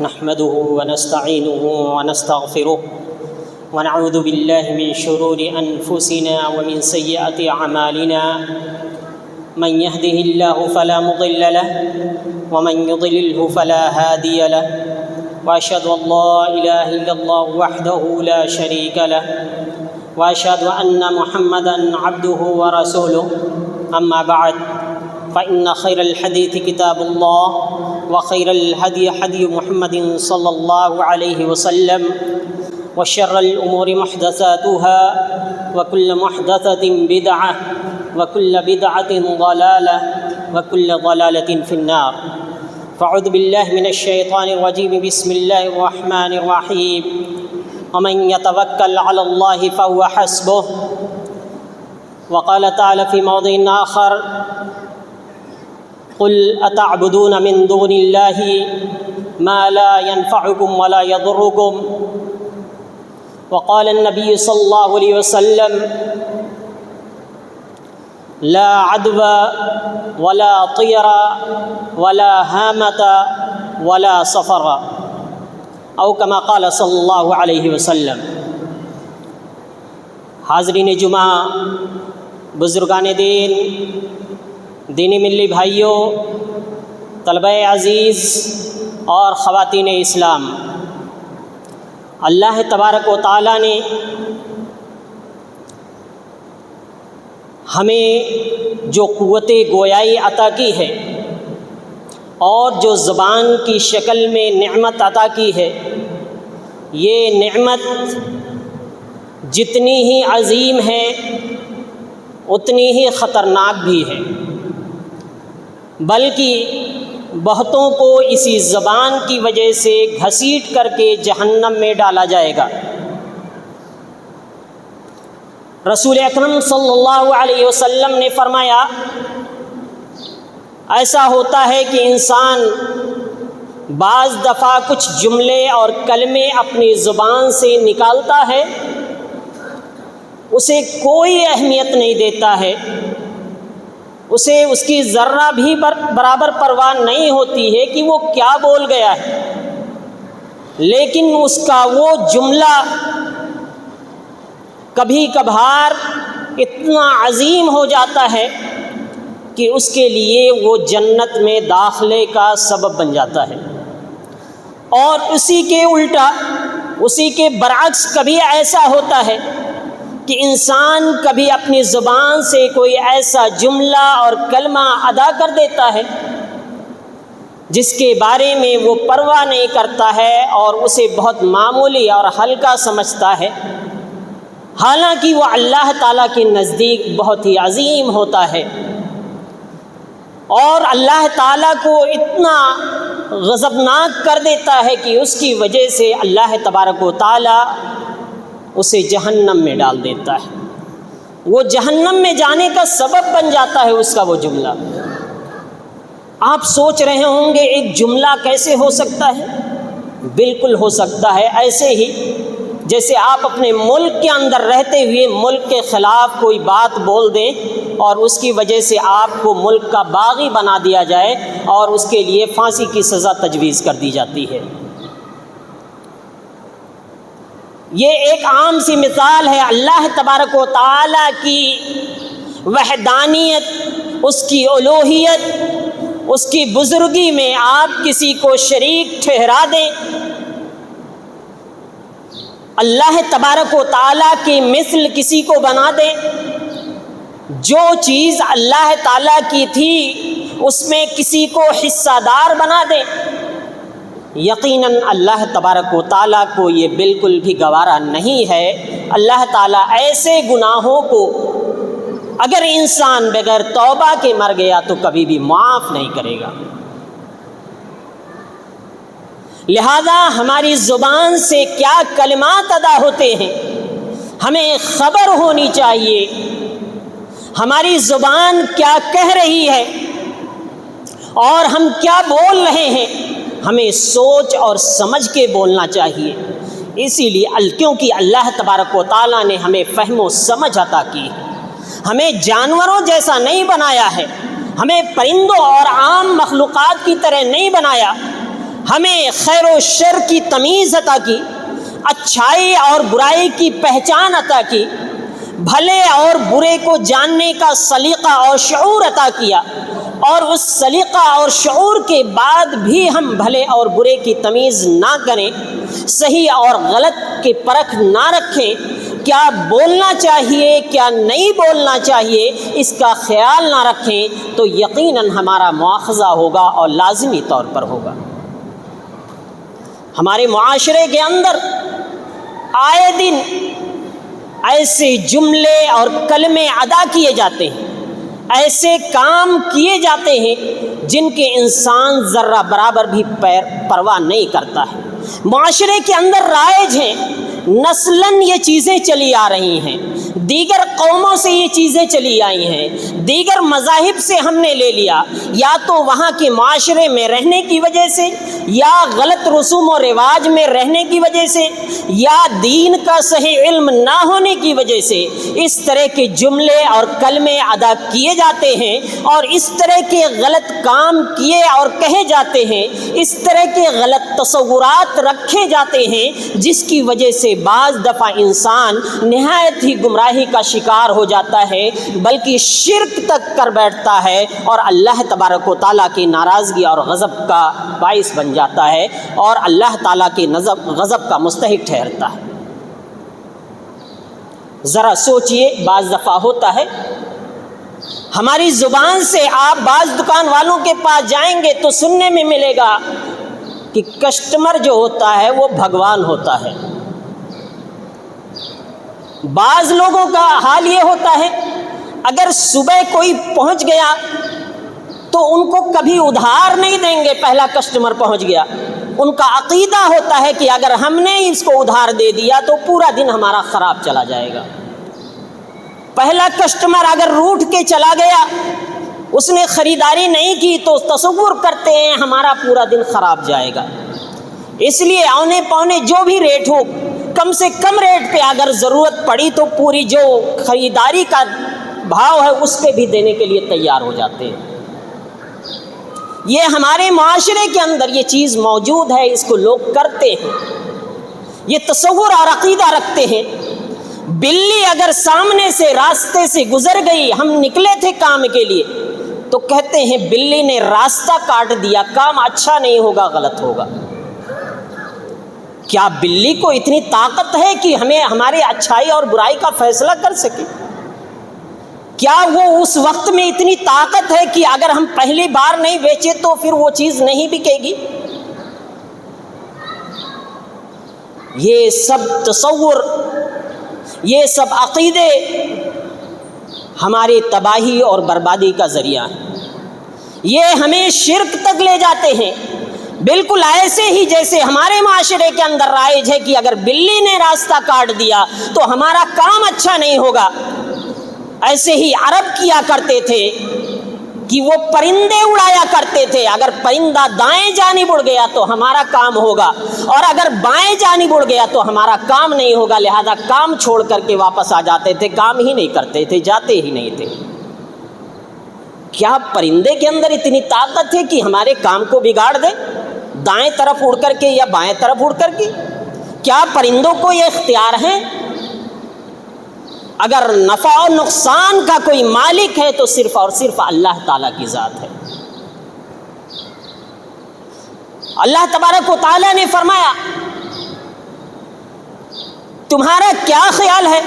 نحمده ونستعينه ونستغفره ونعوذ بالله من شرور أنفسنا ومن سيئات أعمالنا من يهده الله فلا مضل له ومن يضلله فلا هادي له وأشهد أن لا إله إلا الله وحده لا شريك له وأشهد أن محمدًا عبده ورسوله أما بعد فإن خير الحديث كتاب الله وخير الهدي هدي محمد صلى الله عليه وسلم وشر الأمور محدثاتها وكل محدثة بدعة وكل بدعة ضلالة وكل ضلالة في النار فأعوذ بالله من الشيطان الرجيم بسم الله الرحمن الرحيم ومن يتوكل على الله فهو حسبه وقال تعالى في موضع آخر قل أتعبدون من دون الله ما لا ينفعكم ولا يضركم وقال النبي صلى الله عليه وسلم لا عدوى ولا طير ولا هامة ولا صفر او كما قال صلی اللہ علیہ وسلم۔ حاضرین جمعہ، بزرگان دین، دینی ملی بھائیوں، طلبہ عزیز اور خواتین اسلام، اللہ تبارک و تعالیٰ نے ہمیں جو قوت گویائی عطا کی ہے اور جو زبان کی شکل میں نعمت عطا کی ہے، یہ نعمت جتنی ہی عظیم ہے اتنی ہی خطرناک بھی ہے، بلکہ بہتوں کو اسی زبان کی وجہ سے گھسیٹ کر کے جہنم میں ڈالا جائے گا۔ رسول اکرم صلی اللہ علیہ وسلم نے فرمایا، ایسا ہوتا ہے کہ انسان بعض دفعہ کچھ جملے اور کلمے اپنی زبان سے نکالتا ہے، اسے کوئی اہمیت نہیں دیتا ہے، اسے اس کی ذرہ بھی برابر پرواہ نہیں ہوتی ہے کہ وہ کیا بول گیا ہے، لیکن اس کا وہ جملہ کبھی کبھار اتنا عظیم ہو جاتا ہے کہ اس کے لیے وہ جنت میں داخلے کا سبب بن جاتا ہے۔ اور اسی کے الٹا، اسی کے برعکس کبھی ایسا ہوتا ہے کہ انسان کبھی اپنی زبان سے کوئی ایسا جملہ اور کلمہ ادا کر دیتا ہے جس کے بارے میں وہ پرواہ نہیں کرتا ہے اور اسے بہت معمولی اور ہلکا سمجھتا ہے، حالانکہ وہ اللہ تعالیٰ کے نزدیک بہت ہی عظیم ہوتا ہے، اور اللہ تعالیٰ کو اتنا غضبناک کر دیتا ہے کہ اس کی وجہ سے اللہ تبارک و تعالیٰ اسے جہنم میں ڈال دیتا ہے، وہ جہنم میں جانے کا سبب بن جاتا ہے اس کا وہ جملہ۔ آپ سوچ رہے ہوں گے ایک جملہ کیسے ہو سکتا ہے؟ بالکل ہو سکتا ہے ایسے ہی جیسے آپ اپنے ملک کے اندر رہتے ہوئے ملک کے خلاف کوئی بات بول دیں اور اس کی وجہ سے آپ کو ملک کا باغی بنا دیا جائے اور اس کے لیے پھانسی کی سزا تجویز کر دی جاتی ہے۔ یہ ایک عام سی مثال ہے اللہ تبارک و تعالیٰ کی وحدانیت، اس کی الوہیت، اس کی بزرگی میں آپ کسی کو شریک ٹھہرا دیں، اللہ تبارک و تعالیٰ کی مثل کسی کو بنا دیں، جو چیز اللہ تعالیٰ کی تھی اس میں کسی کو حصہ دار بنا دیں، یقیناً اللہ تبارک و تعالیٰ کو یہ بالکل بھی گوارا نہیں ہے۔ اللہ تعالیٰ ایسے گناہوں کو اگر انسان بغیر توبہ کے مر گیا تو کبھی بھی معاف نہیں کرے گا۔ لہذا ہماری زبان سے کیا کلمات ادا ہوتے ہیں ہمیں خبر ہونی چاہیے، ہماری زبان کیا کہہ رہی ہے اور ہم کیا بول رہے ہیں، ہمیں سوچ اور سمجھ کے بولنا چاہیے۔ اسی لیے کیونکہ اللہ تبارک و تعالیٰ نے ہمیں فہم و سمجھ عطا کی، ہمیں جانوروں جیسا نہیں بنایا ہے، ہمیں پرندوں اور عام مخلوقات کی طرح نہیں بنایا، ہمیں خیر و شر کی تمیز عطا کی، اچھائی اور برائی کی پہچان عطا کی، بھلے اور برے کو جاننے کا سلیقہ اور شعور عطا کیا، اور اس سلیقہ اور شعور کے بعد بھی ہم بھلے اور برے کی تمیز نہ کریں، صحیح اور غلط کی پرکھ نہ رکھیں، کیا بولنا چاہیے کیا نہیں بولنا چاہیے اس کا خیال نہ رکھیں، تو یقیناً ہمارا مواخذہ ہوگا اور لازمی طور پر ہوگا۔ ہمارے معاشرے کے اندر آئے دن ایسے جملے اور کلمے ادا کیے جاتے ہیں، ایسے کام کیے جاتے ہیں جن کے انسان ذرہ برابر بھی پرواہ نہیں کرتا ہے۔ معاشرے کے اندر رائج ہیں، نسلاً یہ چیزیں چلی آ رہی ہیں، دیگر قوموں سے یہ چیزیں چلی آئی ہیں، دیگر مذاہب سے ہم نے لے لیا، یا تو وہاں کے معاشرے میں رہنے کی وجہ سے، یا غلط رسوم و رواج میں رہنے کی وجہ سے، یا دین کا صحیح علم نہ ہونے کی وجہ سے اس طرح کے جملے اور کلمے ادا کیے جاتے ہیں، اور اس طرح کے غلط کام کیے اور کہے جاتے ہیں، اس طرح کے غلط تصورات رکھے جاتے ہیں، جس کی وجہ سے بعض دفعہ انسان نہایت ہی گمراہی کا شکار ہو جاتا ہے، بلکہ شرک تک کر بیٹھتا ہے، اور اللہ تبارک و تعالیٰ کی ناراضگی اور غضب کا باعث بن جاتا ہے، اور اللہ تعالیٰ کے غضب کا مستحق ٹھہرتا ہے۔ ذرا سوچئے، بعض دفعہ ہوتا ہے ہماری زبان سے، آپ بعض دکان والوں کے پاس جائیں گے تو سننے میں ملے گا کہ کسٹمر جو ہوتا ہے وہ بھگوان ہوتا ہے۔ بعض لوگوں کا حال یہ ہوتا ہے، اگر صبح کوئی پہنچ گیا تو ان کو کبھی ادھار نہیں دیں گے، پہلا کسٹمر پہنچ گیا، ان کا عقیدہ ہوتا ہے کہ اگر ہم نے اس کو ادھار دے دیا تو پورا دن ہمارا خراب چلا جائے گا۔ پہلا کسٹمر اگر روٹھ کے چلا گیا، اس نے خریداری نہیں کی، تو تصور کرتے ہیں ہمارا پورا دن خراب جائے گا۔ اس لیے اونے پونے جو بھی ریٹ ہو، کم سے کم ریٹ پہ اگر ضرورت پڑی تو پوری جو خریداری کا بھاؤ ہے اس پہ بھی دینے کے لیے تیار ہو جاتے ہیں۔ یہ ہمارے معاشرے کے اندر یہ چیز موجود ہے، اس کو لوگ کرتے ہیں، یہ تصور اور عقیدہ رکھتے ہیں۔ بلی اگر سامنے سے راستے سے گزر گئی، ہم نکلے تھے کام کے لیے، تو کہتے ہیں بلی نے راستہ کاٹ دیا، کام اچھا نہیں ہوگا، غلط ہوگا۔ کیا بلی کو اتنی طاقت ہے کہ ہمیں ہمارے اچھائی اور برائی کا فیصلہ کر سکے؟ کیا وہ اس وقت میں اتنی طاقت ہے کہ اگر ہم پہلی بار نہیں بیچے تو پھر وہ چیز نہیں بکے گی؟ یہ سب تصور، یہ سب عقیدے ہماری تباہی اور بربادی کا ذریعہ ہیں، یہ ہمیں شرک تک لے جاتے ہیں۔ بالکل ایسے ہی جیسے ہمارے معاشرے کے اندر رائج ہے کہ اگر بلی نے راستہ کاٹ دیا تو ہمارا کام اچھا نہیں ہوگا، ایسے ہی عرب کیا کرتے تھے کہ وہ پرندے اڑایا کرتے تھے، اگر پرندہ دائیں جانب اڑ گیا تو ہمارا کام ہوگا، اور اگر بائیں جانب اڑ گیا تو ہمارا کام نہیں ہوگا، لہذا کام چھوڑ کر کے واپس آ جاتے تھے، کام ہی نہیں کرتے تھے، جاتے ہی نہیں تھے۔ کیا پرندے کے اندر اتنی طاقت ہے کہ ہمارے کام کو بگاڑ دے، دائیں طرف اڑ کر کے یا بائیں طرف اڑ کر کے؟ کیا پرندوں کو یہ اختیار ہے؟ اگر نفع و نقصان کا کوئی مالک ہے تو صرف اور صرف اللہ تعالیٰ کی ذات ہے۔ اللہ تبارک و تعالیٰ نے فرمایا، تمہارا کیا خیال ہے؟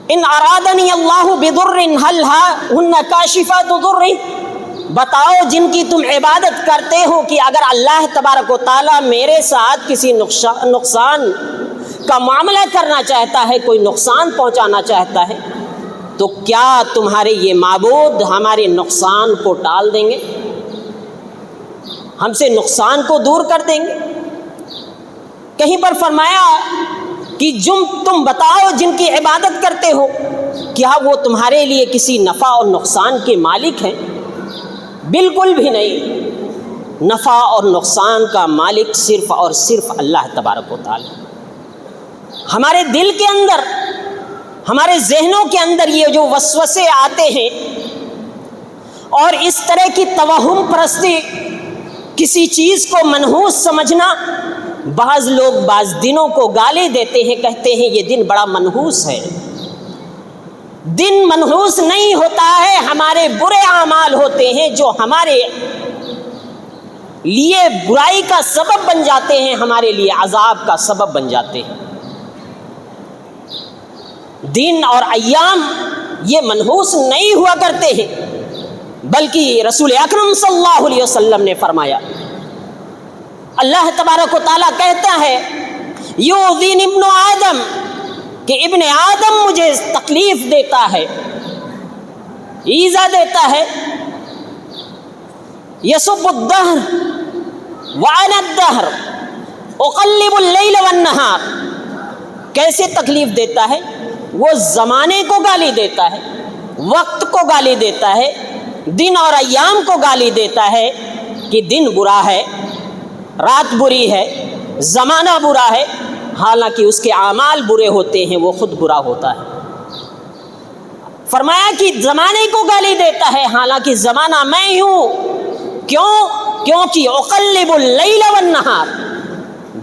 ان ارادنی اللہ بضر هل هن کاشفات ضر، بتاؤ جن کی تم عبادت کرتے ہو کہ اگر اللہ تبارک و تعالیٰ میرے ساتھ کسی نقصان کا معاملہ کرنا چاہتا ہے، کوئی نقصان پہنچانا چاہتا ہے، تو کیا تمہارے یہ معبود ہمارے نقصان کو ٹال دیں گے، ہم سے نقصان کو دور کر دیں گے؟ کہیں پر فرمایا کہ تم بتاؤ جن کی عبادت کرتے ہو، کیا وہ تمہارے لیے کسی نفع اور نقصان کے مالک ہیں؟ بالکل بھی نہیں، نفع اور نقصان کا مالک صرف اور صرف اللہ تبارک و تعالی۔ ہمارے دل کے اندر، ہمارے ذہنوں کے اندر یہ جو وسوسے آتے ہیں اور اس طرح کی توہم پرستی، کسی چیز کو منحوس سمجھنا، بعض لوگ بعض دنوں کو گالی دیتے ہیں، کہتے ہیں یہ دن بڑا منحوس ہے۔ دن منحوس نہیں ہوتا ہے، ہمارے برے اعمال ہوتے ہیں جو ہمارے لیے برائی کا سبب بن جاتے ہیں، ہمارے لیے عذاب کا سبب بن جاتے ہیں۔ دن اور ایام یہ منحوس نہیں ہوا کرتے ہیں، بلکہ رسول اکرم صلی اللہ علیہ وسلم نے فرمایا، اللہ تبارک و تعالیٰ کہتا ہے یؤذین ابن آدم، کہ ابن آدم مجھے تکلیف دیتا ہے، ایذا دیتا ہے، یسب الدہر وعن الدہر اقلب اللیل والنہار، کیسے تکلیف دیتا ہے؟ وہ زمانے کو گالی دیتا ہے، وقت کو گالی دیتا ہے، دن اور ایام کو گالی دیتا ہے کہ دن برا ہے، رات بری ہے، زمانہ برا ہے، حالانکہ اس کے اعمال برے ہوتے ہیں، وہ خود برا ہوتا ہے۔ فرمایا کہ زمانے کو گالی دیتا ہے، حالانکہ زمانہ میں ہوں۔ کیونکہ اقلب اللیل والنہار،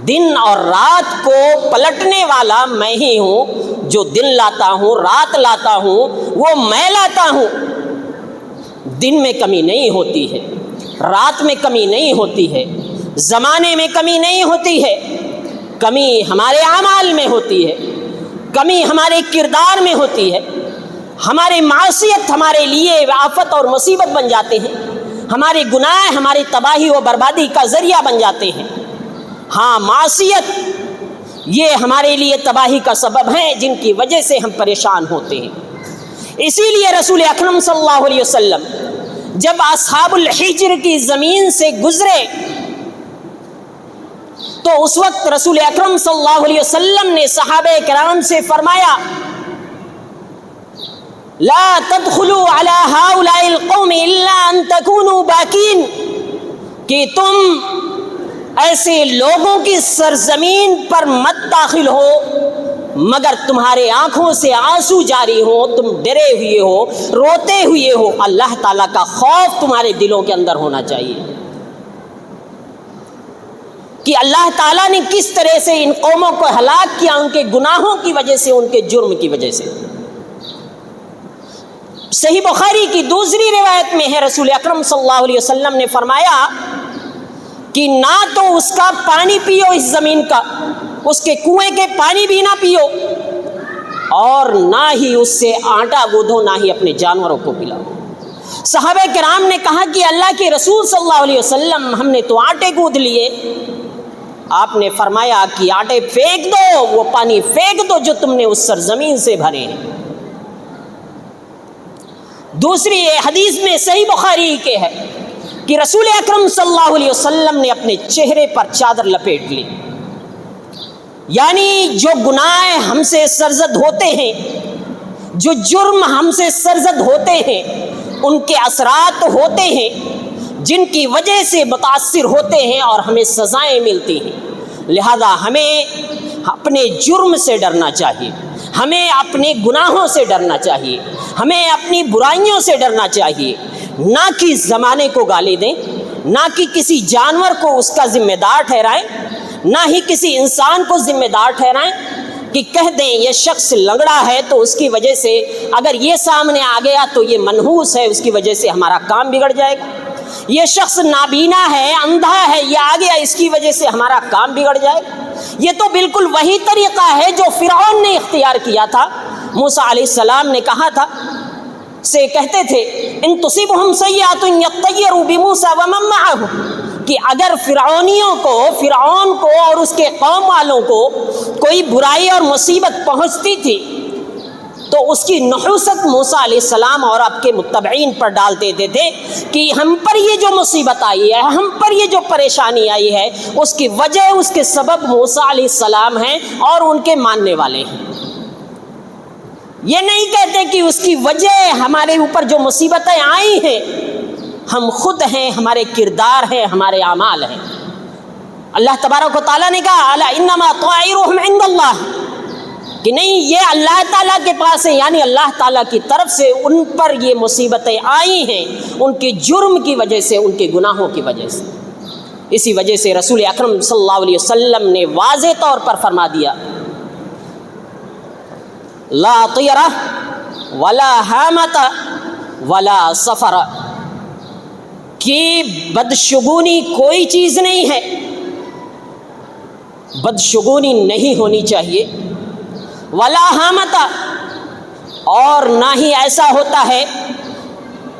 دن اور رات کو پلٹنے والا میں ہی ہوں، جو دن لاتا ہوں، رات لاتا ہوں، وہ میں لاتا ہوں۔ دن میں کمی نہیں ہوتی ہے، رات میں کمی نہیں ہوتی ہے، زمانے میں کمی نہیں ہوتی ہے، کمی ہمارے اعمال میں ہوتی ہے، کمی ہمارے کردار میں ہوتی ہے۔ ہمارے معصیت ہمارے لیے آفت اور مصیبت بن جاتے ہیں، ہمارے گناہ ہماری تباہی و بربادی کا ذریعہ بن جاتے ہیں۔ ہاں، معصیت یہ ہمارے لیے تباہی کا سبب ہے، جن کی وجہ سے ہم پریشان ہوتے ہیں۔ اسی لیے رسول اکرم صلی اللہ علیہ وسلم جب اصحاب الحجر کی زمین سے گزرے تو اس وقت رسول اکرم صلی اللہ علیہ وسلم نے صحابہ کرام سے فرمایا، لا تدخلوا على هؤلاء القوم الا ان تكونوا باکین، کہ تم ایسے لوگوں کی سرزمین پر مت داخل ہو مگر تمہارے آنکھوں سے آنسو جاری ہو، تم ڈرے ہوئے ہو، روتے ہوئے ہو، اللہ تعالیٰ کا خوف تمہارے دلوں کے اندر ہونا چاہیے کہ اللہ تعالیٰ نے کس طرح سے ان قوموں کو ہلاک کیا، ان کے گناہوں کی وجہ سے، ان کے جرم کی وجہ سے۔ صحیح بخاری کی دوسری روایت میں ہے، رسول اکرم صلی اللہ علیہ وسلم نے فرمایا کہ نہ تو اس کا پانی پیو، اس زمین کا، اس کے کنویں کے پانی بھی نہ پیو، اور نہ ہی اس سے آٹا گوندھو، نہ ہی اپنے جانوروں کو پلاؤ۔ صحابہ کرام نے کہا کہ اللہ کے رسول صلی اللہ علیہ وسلم، ہم نے تو آٹے گوندھ لیے۔ آپ نے فرمایا کہ آٹے پھینک دو، وہ پانی پھینک دو جو تم نے اس سرزمین سے بھرے ہیں۔ دوسری حدیث میں صحیح بخاری کے ہے کہ رسول اکرم صلی اللہ علیہ وسلم نے اپنے چہرے پر چادر لپیٹ لی، یعنی جو گناہ ہم سے سرزد ہوتے ہیں، جو جرم ہم سے سرزد ہوتے ہیں، ان کے اثرات ہوتے ہیں جن کی وجہ سے متاثر ہوتے ہیں اور ہمیں سزائیں ملتی ہیں، لہذا ہمیں اپنے جرم سے ڈرنا چاہیے، ہمیں اپنے گناہوں سے ڈرنا چاہیے، ہمیں اپنی برائیوں سے ڈرنا چاہیے، نہ کہ زمانے کو گالی دیں، نہ کہ کسی جانور کو اس کا ذمہ دار ٹھہرائیں، نہ ہی کسی انسان کو ذمہ دار ٹھہرائیں کہ کہہ دیں یہ شخص لنگڑا ہے تو اس کی وجہ سے اگر یہ سامنے آ گیا تو یہ منحوس ہے، اس کی وجہ سے ہمارا کام بگڑ جائے گا، یہ شخص نابینا ہے، اندھا ہے، یہ آ گیا اس کی وجہ سے ہمارا کام بگڑ جائے گا۔ یہ تو بالکل وہی طریقہ ہے جو فرعون نے اختیار کیا تھا۔ موسیٰ علیہ السلام نے کہا تھا، سے کہتے تھے ان تصیبہم سیئۃ یطیروا بموسیٰ ومن معہ، کہ اگر فرعون کو اور اس کے قوم والوں کو کوئی برائی اور مصیبت پہنچتی تھی تو اس کی نحوست موسیٰ علیہ السلام اور آپ کے متبعین پر ڈال دیتے تھے کہ ہم پر یہ جو مصیبت آئی ہے، ہم پر یہ جو پریشانی آئی ہے، اس کی وجہ، اس کے سبب موسیٰ علیہ السلام ہیں اور ان کے ماننے والے ہیں۔ یہ نہیں کہتے کہ اس کی وجہ ہمارے اوپر جو مصیبتیں آئی ہیں ہم خود ہیں، ہمارے کردار ہیں، ہمارے اعمال ہیں۔ اللہ تبارک و تعالیٰ نے کہا الا انما طائرهم عند اللہ، کہ نہیں یہ اللہ تعالیٰ کے پاس ہے، یعنی اللہ تعالیٰ کی طرف سے ان پر یہ مصیبتیں آئی ہیں ان کے جرم کی وجہ سے، ان کے گناہوں کی وجہ سے۔ اسی وجہ سے رسول اکرم صلی اللہ علیہ وسلم نے واضح طور پر فرما دیا لا طیرہ ولا حامۃ ولا سفر، کہ بدشگونی کوئی چیز نہیں ہے، بدشگونی نہیں ہونی چاہیے، ولا حامۃ، اور نہ ہی ایسا ہوتا ہے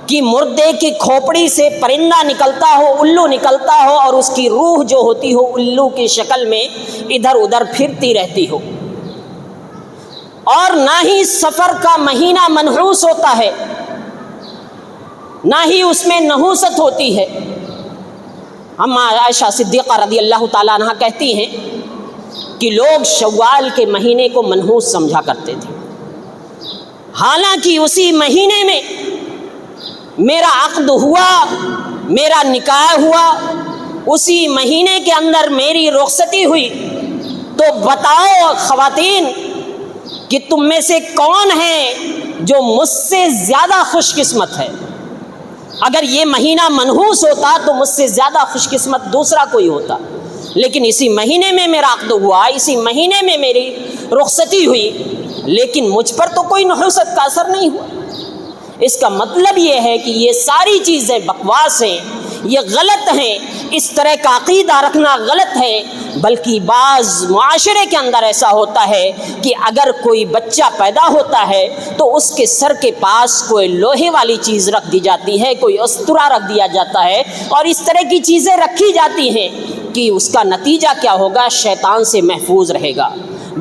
کہ مردے کی کھوپڑی سے پرندہ نکلتا ہو، الو نکلتا ہو، اور اس کی روح جو ہوتی ہو الو کی شکل میں ادھر ادھر پھرتی رہتی ہو، اور نہ ہی سفر کا مہینہ منحوس ہوتا ہے، نہ ہی اس میں نحوست ہوتی ہے۔ ہم عائشہ صدیقہ رضی اللہ تعالیٰ عنہ کہتی ہیں کہ لوگ شوال کے مہینے کو منحوس سمجھا کرتے تھے، حالانکہ اسی مہینے میں میرا عقد ہوا، میرا نکاح ہوا، اسی مہینے کے اندر میری رخصتی ہوئی۔ تو بتاؤ خواتین کہ تم میں سے کون ہے جو مجھ سے زیادہ خوش قسمت ہے؟ اگر یہ مہینہ منحوس ہوتا تو مجھ سے زیادہ خوش قسمت دوسرا کوئی ہوتا، لیکن اسی مہینے میں میرا عقد ہوا، اسی مہینے میں میری رخصتی ہوئی، لیکن مجھ پر تو کوئی نحوست کا اثر نہیں ہوا۔ اس کا مطلب یہ ہے کہ یہ ساری چیزیں بکواس ہیں، یہ غلط ہیں، اس طرح کا عقیدہ رکھنا غلط ہے۔ بلکہ بعض معاشرے کے اندر ایسا ہوتا ہے کہ اگر کوئی بچہ پیدا ہوتا ہے تو اس کے سر کے پاس کوئی لوہے والی چیز رکھ دی جاتی ہے، کوئی استرا رکھ دیا جاتا ہے، اور اس طرح کی چیزیں رکھی جاتی ہیں کہ اس کا نتیجہ کیا ہوگا؟ شیطان سے محفوظ رہے گا،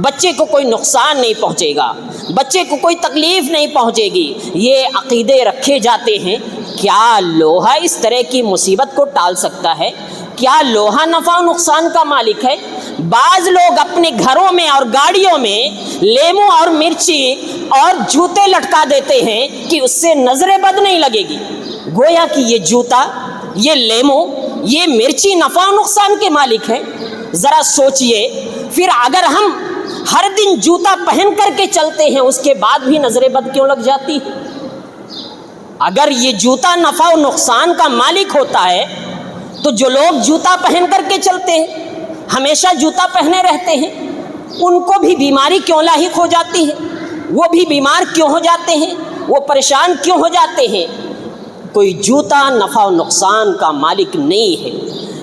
بچے کو کوئی نقصان نہیں پہنچے گا، بچے کو کوئی تکلیف نہیں پہنچے گی۔ یہ عقیدے رکھے جاتے ہیں۔ کیا لوہا اس طرح کی مصیبت کو ٹال سکتا ہے؟ کیا لوہا نفع و نقصان کا مالک ہے؟ بعض لوگ اپنے گھروں میں اور گاڑیوں میں لیمو اور مرچی اور جوتے لٹکا دیتے ہیں کہ اس سے نظر بد نہیں لگے گی، گویا کہ یہ جوتا، یہ لیمو، یہ مرچی نفع و نقصان کے مالک ہیں۔ ذرا سوچئے، پھر اگر ہم ہر دن جوتا پہن کر کے چلتے ہیں اس کے بعد بھی نظر بد کیوں لگ جاتی ہے؟ اگر یہ جوتا نفع و نقصان کا مالک ہوتا ہے تو جو لوگ جوتا پہن کر کے چلتے ہیں، ہمیشہ جوتا پہنے رہتے ہیں، ان کو بھی بیماری کیوں لاحق ہو جاتی ہے؟ وہ بھی بیمار کیوں ہو جاتے ہیں؟ وہ پریشان کیوں ہو جاتے ہیں؟ کوئی جوتا نفع و نقصان کا مالک نہیں ہے،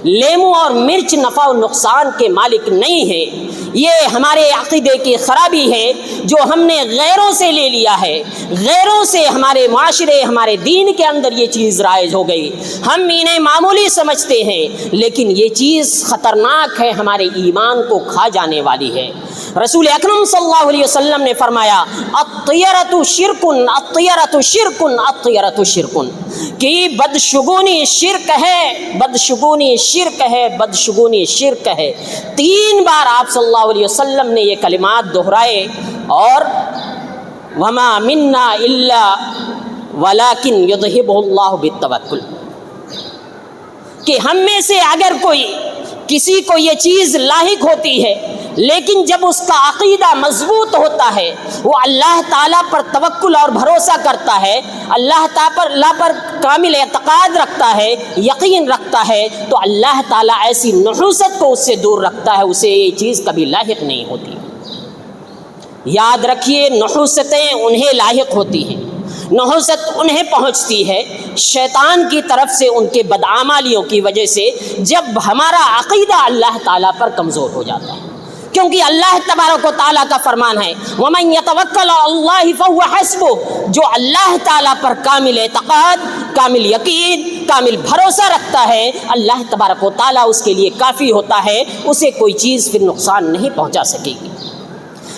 لیمو اور مرچ نفع و نقصان کے مالک نہیں ہے۔ یہ ہمارے عقیدے کی خرابی ہے جو ہم نے غیروں سے لے لیا ہے، غیروں سے ہمارے معاشرے، ہمارے دین کے اندر یہ چیز رائج ہو گئی، ہم انہیں معمولی سمجھتے ہیں، لیکن یہ چیز خطرناک ہے، ہمارے ایمان کو کھا جانے والی ہے۔ رسول اکرم صلی اللہ علیہ وسلم نے فرمایا الطیرۃ شرکن، الطیرۃ شرکن، الطیرۃ شرکن، کہ بدشگونی شرک ہے، بدشگونی شرک ہے، بدشگونی شرک ہے۔ 3 بار آپ صلی اللہ علیہ وسلم نے یہ کلمات دہرائے، اور وما منا الا ولکن یذہبہ اللہ بالتوکل، کہ ہم میں سے اگر کوئی کسی کو یہ چیز لاحق ہوتی ہے، لیکن جب اس کا عقیدہ مضبوط ہوتا ہے، وہ اللہ تعالیٰ پر توکل اور بھروسہ کرتا ہے، اللہ تعالیٰ پر کامل اعتقاد رکھتا ہے، یقین رکھتا ہے، تو اللہ تعالیٰ ایسی نحوست کو اس سے دور رکھتا ہے، اسے یہ چیز کبھی لاحق نہیں ہوتی۔ یاد رکھیے، نحوستیں انہیں لاحق ہوتی ہیں، نحوست انہیں پہنچتی ہے شیطان کی طرف سے، ان کے بدعمالیوں کی وجہ سے، جب ہمارا عقیدہ اللہ تعالیٰ پر کمزور ہو جاتا ہے۔ کیونکہ اللہ تبارک و تعالیٰ کا فرمان ہے وَمَن يَتَوَكَّلْ عَلَى اللَّهِ فَهُوَ حَسْبُهُ، جو اللہ تعالیٰ پر کامل اعتقاد، کامل یقین، کامل بھروسہ رکھتا ہے، اللہ تبارک و تعالیٰ اس کے لیے کافی ہوتا ہے، اسے کوئی چیز پھر نقصان نہیں پہنچا سکے گی۔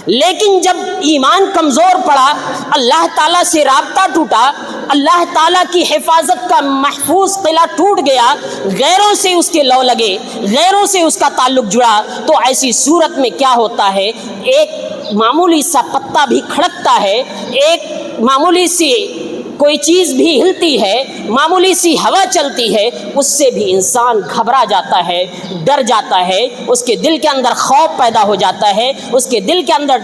لیکن جب ایمان کمزور پڑا، اللہ تعالیٰ سے رابطہ ٹوٹا، اللہ تعالیٰ کی حفاظت کا محفوظ قلعہ ٹوٹ گیا، غیروں سے اس کے لو لگے، غیروں سے اس کا تعلق جڑا، تو ایسی صورت میں کیا ہوتا ہے؟ ایک معمولی سا پتا بھی کھڑکتا ہے، ایک معمولی سی کوئی چیز بھی ہلتی ہے، معمولی سی ہوا چلتی ہے، اس سے بھی انسان گھبرا جاتا ہے، ڈر جاتا ہے، اس کے دل کے اندر خوف پیدا ہو جاتا ہے، اس کے دل کے اندر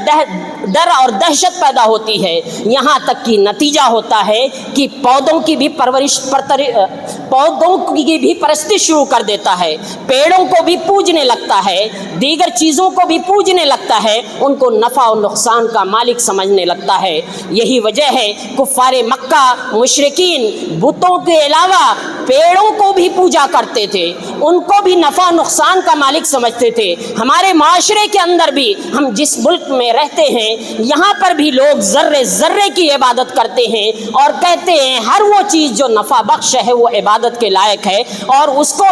ڈر اور دہشت پیدا ہوتی ہے، یہاں تک کہ نتیجہ ہوتا ہے کہ پودوں کی بھی پرستش شروع کر دیتا ہے، پیڑوں کو بھی پوجنے لگتا ہے، دیگر چیزوں کو بھی پوجنے لگتا ہے، ان کو نفع و نقصان کا مالک سمجھنے لگتا ہے۔ یہی وجہ ہے کفار مکہ مشرکین بتوں کے علاوہ پیڑوں کو بھی پوجا کرتے تھے، ان کو بھی نفع و نقصان کا مالک سمجھتے تھے۔ ہمارے معاشرے کے اندر بھی، ہم جس ملک میں رہتے ہیں یہاں پر بھی لوگ ذرے ذرے کی عبادت کرتے ہیں اور کہتے ہیں ہر وہ چیز جو نفع بخش ہے وہ عبادت کے لائق ہے، اور اس کو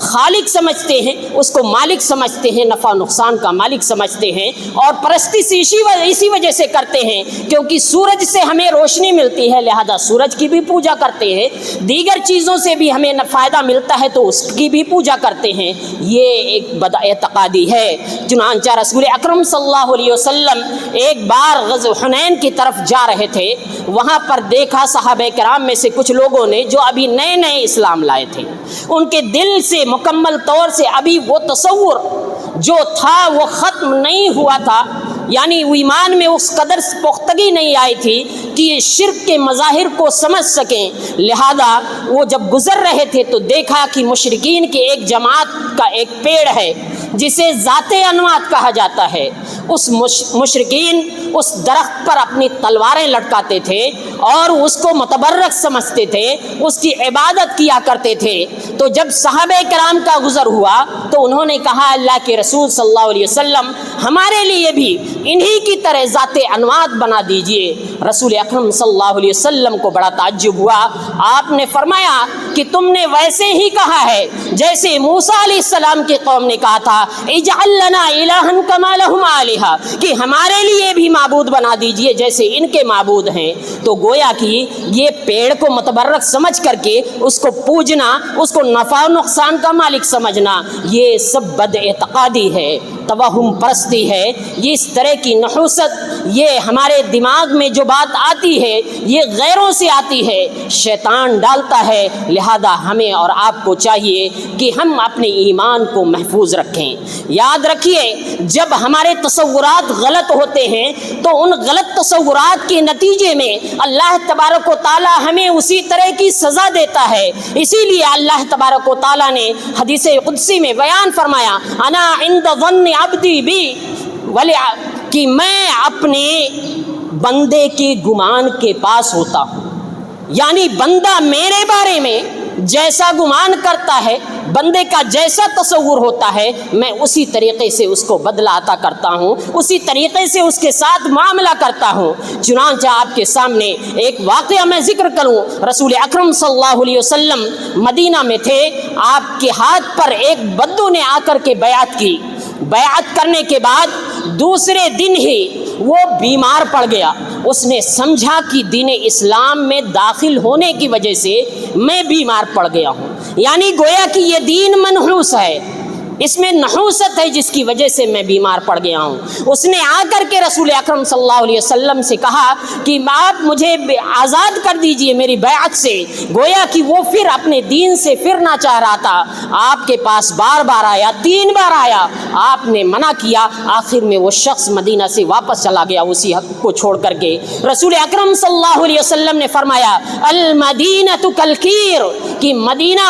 خالق سمجھتے ہیں، اس کو مالک سمجھتے ہیں، نفع و نقصان کا مالک سمجھتے ہیں، اور پرستش اسی وجہ سے کرتے ہیں کیونکہ سورج سے ہمیں روشنی ملتی ہے، لہذا سورج کی بھی پوجا کرتے ہیں، دیگر چیزوں سے بھی ہمیں فائدہ ملتا ہے تو اس کی بھی پوجا کرتے ہیں۔ یہ ایک بد اعتقادی ہے۔ چنانچہ رسول اکرم صلی اللہ علیہ وسلم ایک بار غزوہ حنین کی طرف جا رہے تھے، وہاں پر دیکھا صحابہ کرام میں سے کچھ لوگوں نے جو ابھی نئے نئے اسلام لائے تھے، ان کے دل سے مکمل طور سے ابھی وہ تصور جو تھا وہ ختم نہیں ہوا تھا، یعنی وہ ایمان میں اس قدر پختگی نہیں آئی تھی کہ یہ شرک کے مظاہر کو سمجھ سکیں۔ لہذا وہ جب گزر رہے تھے تو دیکھا کہ مشرکین کی ایک جماعت کا ایک پیڑ ہے جسے ذات انوات کہا جاتا ہے، اس مشرکین اس درخت پر اپنی تلواریں لٹکاتے تھے اور اس کو متبرک سمجھتے تھے، اس کی عبادت کیا کرتے تھے۔ تو جب صحابہ کرام کا گزر ہوا تو انہوں نے کہا اللہ کے رسول صلی اللہ علیہ وسلم ہمارے لیے بھی انہی کی طرح ذات انوات بنا دیجئے۔ رسول اکرم صلی اللہ علیہ وسلم کو بڑا تعجب ہوا، آپ نے فرمایا کہ تم نے ویسے ہی کہا ہے جیسے موسیٰ علیہ السلام کی قوم نے کہا تھا اجعل لنا الہا کما لہم آلہہ، کہ ہمارے لیے بھی معبود بنا دیجئے جیسے ان کے معبود ہیں۔ تو گویا کہ یہ پیڑ کو متبرک سمجھ کر کے اس کو پوجنا، اس کو نفع و نقصان کا مالک سمجھنا، یہ سب بد اعتقادی ہے، توہم پرستی ہے۔ یہ اس طرح کی نحوست، یہ ہمارے دماغ میں جو بات آتی ہے یہ غیروں سے آتی ہے، شیطان ڈالتا ہے۔ لہذا ہمیں اور آپ کو چاہیے کہ ہم اپنے ایمان کو محفوظ رکھیں۔ یاد رکھیے جب ہمارے تصورات غلط ہوتے ہیں تو ان غلط تصورات کے نتیجے میں اللہ تبارک و تعالی ہمیں اسی طرح کی سزا دیتا ہے۔ اسی لیے اللہ تبارک و تعالی نے حدیث قدسی میں بیان فرمایا انا عند ظن عبدی بی، کہ میں اپنے بندے کے گمان کے پاس ہوتا ہوں، یعنی بندہ میرے بارے میں جیسا گمان کرتا ہے، بندے کا جیسا تصور ہوتا ہے، میں اسی طریقے سے اس کو بدلہ عطا کرتا ہوں، اسی طریقے سے اس کے ساتھ معاملہ کرتا ہوں۔ چنانچہ آپ کے سامنے ایک واقعہ میں ذکر کروں، رسول اکرم صلی اللہ علیہ وسلم مدینہ میں تھے، آپ کے ہاتھ پر ایک بدو نے آ کر کے بیعت کی، بیعت کرنے کے بعد دوسرے دن ہی وہ بیمار پڑ گیا۔ اس نے سمجھا کہ دین اسلام میں داخل ہونے کی وجہ سے میں بیمار پڑ گیا ہوں، یعنی گویا کہ یہ دین منحوس ہے، اس میں نحوست ہے جس کی وجہ سے میں بیمار پڑ گیا ہوں۔ اس نے آ کر کے رسول اکرم صلی اللہ علیہ وسلم سے کہا کہ آپ مجھے آزاد کر دیجئے میری بیعت سے، گویا کہ وہ پھر اپنے دین سے پھرنا چاہ رہا تھا۔ آپ کے پاس بار بار آیا، 3 بار آیا، آپ نے منع کیا، آخر میں وہ شخص مدینہ سے واپس چلا گیا اسی حق کو چھوڑ کر کے۔ رسول اکرم صلی اللہ علیہ وسلم نے فرمایا المدینہ کالکیر، کہ مدینہ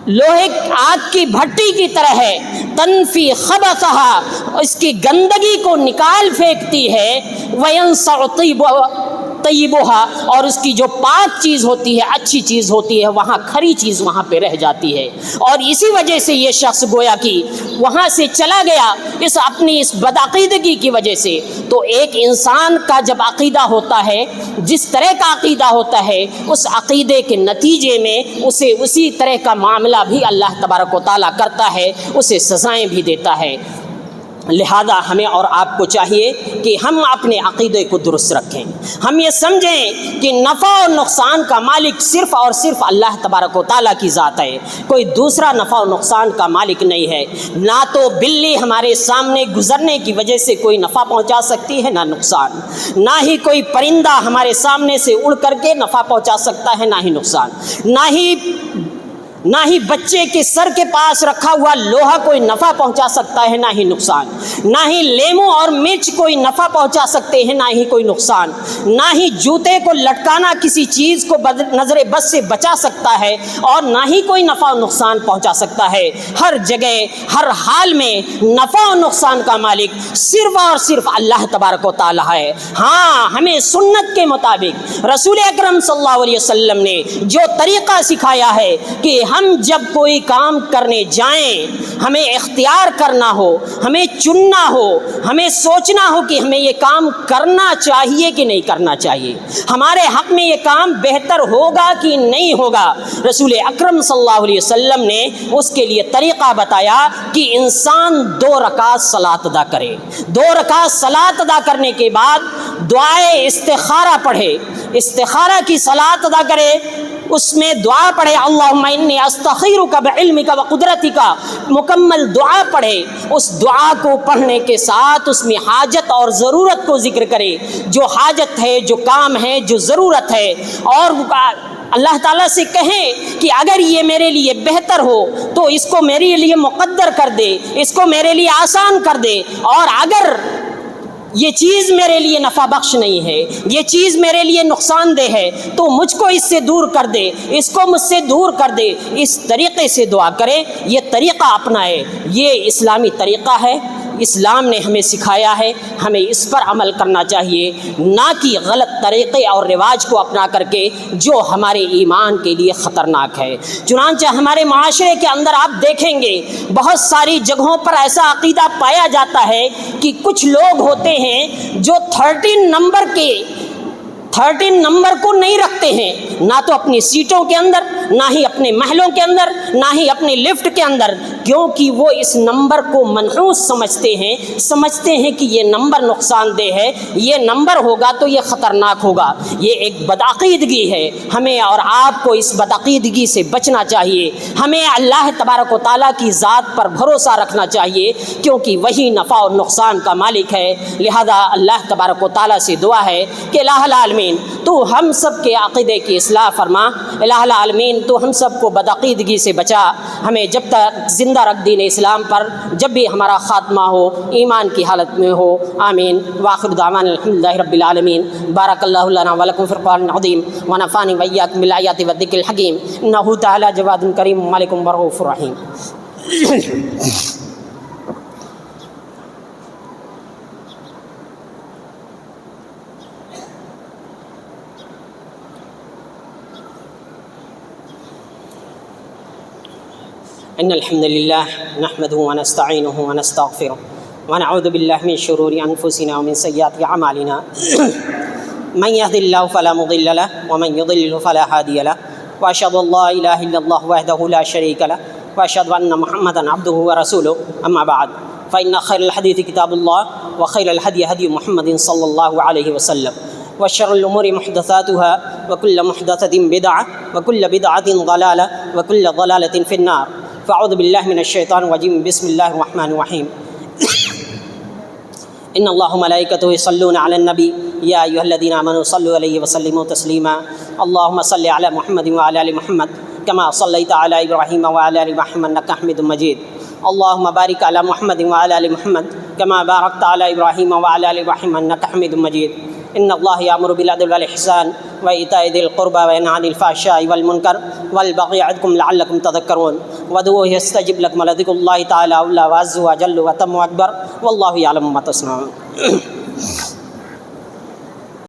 لوہے آگ کی بھٹی کی طرح ہے، تنفی خبثها، اس کی گندگی کو نکال پھینکتی ہے، وینصع طیبها، اور اس کی جو پاک چیز ہوتی ہے، اچھی چیز ہوتی ہے، وہاں کھری چیز وہاں پہ رہ جاتی ہے۔ اور اسی وجہ سے یہ شخص گویا کہ وہاں سے چلا گیا اپنی اس بدعقیدگی کی وجہ سے۔ تو ایک انسان کا جب عقیدہ ہوتا ہے، جس طرح کا عقیدہ ہوتا ہے، اس عقیدے کے نتیجے میں اسے اسی طرح کا معاملہ بھی اللہ تبارک و تعالیٰ کرتا ہے، اسے سزائیں بھی دیتا ہے۔ لہذا ہمیں اور آپ کو چاہیے کہ ہم اپنے عقیدے کو درست رکھیں، ہم یہ سمجھیں کہ نفع و نقصان کا مالک صرف اور صرف اللہ تبارک و تعالیٰ کی ذات ہے، کوئی دوسرا نفع و نقصان کا مالک نہیں ہے۔ نہ تو بلی ہمارے سامنے گزرنے کی وجہ سے کوئی نفع پہنچا سکتی ہے، نہ نقصان، نہ ہی کوئی پرندہ ہمارے سامنے سے اڑ کر کے نفع پہنچا سکتا ہے، نہ ہی نقصان، نہ ہی نہ ہی بچے کے سر کے پاس رکھا ہوا لوہا کوئی نفع پہنچا سکتا ہے، نہ ہی نقصان، نہ ہی لیمو اور مرچ کوئی نفع پہنچا سکتے ہیں، نہ ہی کوئی نقصان، نہ ہی جوتے کو لٹکانا کسی چیز کو نظر بد سے بچا سکتا ہے، اور نہ ہی کوئی نفع و نقصان پہنچا سکتا ہے۔ ہر جگہ ہر حال میں نفع و نقصان کا مالک صرف اور صرف اللہ تبارک و تعالی ہے۔ ہاں، ہمیں سنت کے مطابق رسول اکرم صلی اللہ علیہ وسلم نے جو طریقہ سکھایا ہے کہ ہم جب کوئی کام کرنے جائیں، ہمیں اختیار کرنا ہو، ہمیں چننا ہو، ہمیں سوچنا ہو کہ ہمیں یہ کام کرنا چاہیے کہ نہیں کرنا چاہیے، ہمارے حق میں یہ کام بہتر ہوگا کہ نہیں ہوگا، رسول اکرم صلی اللہ علیہ وسلم نے اس کے لیے طریقہ بتایا کہ انسان 2 رکعت صلاۃ ادا کرے، 2 رکعت صلاۃ ادا کرنے کے بعد دعائے استخارہ پڑھے، استخارہ کی صلاۃ ادا کرے، اس میں دعا پڑھے، اللہم انی استخیرک بعلمک وقدرتک، مکمل دعا پڑھے۔ اس دعا کو پڑھنے کے ساتھ اس میں حاجت اور ضرورت کو ذکر کرے، جو حاجت ہے، جو کام ہے، جو ضرورت ہے، اور اللہ تعالیٰ سے کہیں کہ اگر یہ میرے لیے بہتر ہو تو اس کو میرے لیے مقدر کر دے، اس کو میرے لیے آسان کر دے، اور اگر یہ چیز میرے لیے نفع بخش نہیں ہے، یہ چیز میرے لیے نقصان دہ ہے، تو مجھ کو اس سے دور کر دے، اس کو مجھ سے دور کر دے۔ اس طریقے سے دعا کرے، یہ طریقہ اپنائے، یہ اسلامی طریقہ ہے، اسلام نے ہمیں سکھایا ہے، ہمیں اس پر عمل کرنا چاہیے، نہ کہ غلط طریقے اور رواج کو اپنا کر کے جو ہمارے ایمان کے لیے خطرناک ہے۔ چنانچہ ہمارے معاشرے کے اندر آپ دیکھیں گے بہت ساری جگہوں پر ایسا عقیدہ پایا جاتا ہے کہ کچھ لوگ ہوتے ہیں جو 13 نمبر کو نہیں رکھتے ہیں، نہ تو اپنی سیٹوں کے اندر، نہ ہی اپنے محلوں کے اندر، نہ ہی اپنے لفٹ کے اندر، کیونکہ وہ اس نمبر کو منحوس سمجھتے ہیں کہ یہ نمبر نقصان دہ ہے، یہ نمبر ہوگا تو یہ خطرناک ہوگا۔ یہ ایک بدعقیدگی ہے، ہمیں اور آپ کو اس بدعقیدگی سے بچنا چاہیے۔ ہمیں اللہ تبارک و تعالیٰ کی ذات پر بھروسہ رکھنا چاہیے، کیونکہ وہی نفع اور نقصان کا مالک ہے۔ لہذا اللہ تبارک و تعالیٰ سے دعا ہے کہ الہ العالمین تو ہم سب کے عقیدے کی اصلاح فرما، الہ العالمین تو ہم سب کو بدعقیدگی سے بچا، ہمیں جب تک زندہ رکھ دین اسلام پر، جب بھی ہمارا خاتمہ ہو ایمان کی حالت میں ہو، آمین۔ وآخر دعوانا الحمدللہ رب العالمین۔ بارک اللہ لنا ولکم فی القرآن العظیم ونفعنی وإیاکم بالآیات والذکر الحکیم، انہ تعالی جواد کریم مالک رؤوف رحیم۔ ان الحمد للہ نحمده ونستعینه ونستغفره ونعوذ باللہ من شرور انفسنا ومن سیئات اعمالنا من يهد الله فلا مضل له ومن يضلل فلا هادي له واشهد ان لا اله الا الله وحده لا شريك له واشهد ان محمدا عبده ورسوله اما بعد فان خير الحديث كتاب الله وخير الهدي هدي محمد صلى الله عليه وسلم وشر الامور محدثاتها وكل محدثة بدعة وكل بدعة ضلالة وكل ضلالة في النار۔ فاعوذ باللہ من الشیطان الرجیم، بسم اللہ الرحمن الرحیم۔ ان اللہ ملائکتہ یصلون علی النبی یا ایھا الذین آمنوا صلوا علیہ وسلموا تسلیما۔ اللہم صل علی محمد وعلی آل محمد کما صلیت علی ابراہیم وعلی آل ابراہیم انک حمید مجید۔ اللہم بارک علی محمد وعلی آل محمد کما بارکت علی ابراہیم وعلی آل ابراہیم انک حمید مجید۔ ان اللہ یأمر بالعدل والإحسان وإیتاء ذی القربى وینہی عن الفحشاء والمنکر والبغی یعظکم لعلکم تذکرون وادعوہ یستجب لکم ولذکر اللہ تعالی اعلی وعز وجل واتم اکبر واللہ یعلم ما تصنعون۔